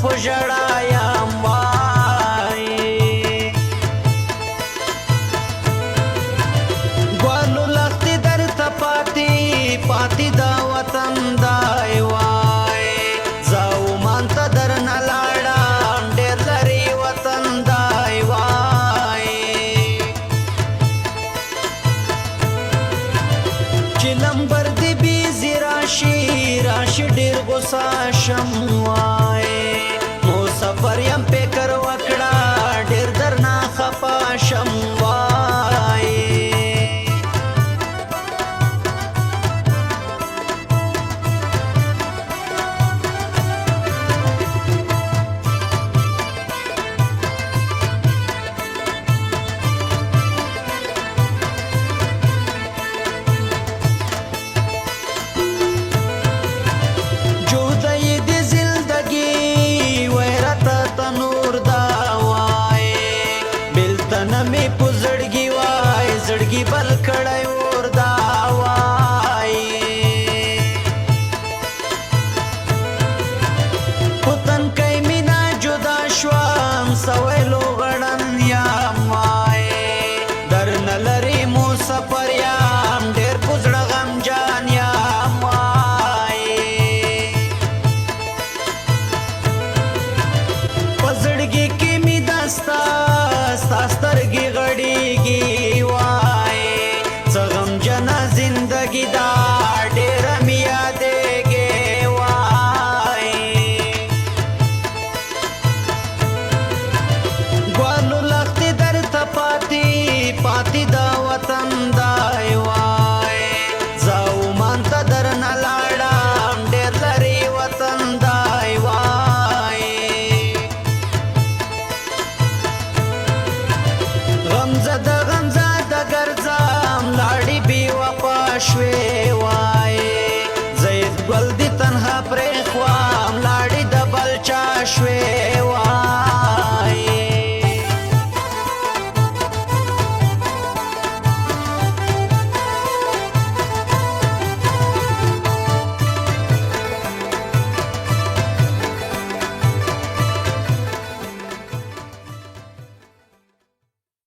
په ژړا یم وای ګلو لختې درته پاتې دا وطن دی وای زه عمان ته درنه لاړم ډېر لرې وطن دی وای چې لمبر دې بیزې راشي ډېر غوسه شم وای نو سفر یم فکر وکړه ډېر درنه خفه شم وای زړګي بل کړی اور دا وای په تنکۍ مینا جدا شوم سوی لوغړن یم وای درنه لرې مو سفر یم ډېر په زړه غمجان یم وای په زړګي کې مې ستا سترګې غړېږي زندگی دا ډېر مې یادېږي وای ګلو لختې درته پاتې دا وطن دی وای زه عمان ته درنه لاړم ډېر لرې وطن دی وای غمزده ګرځم لاړې بې وفا شوې وای زید ګل دې تنها پرېښوم لاړې د بل چا شوې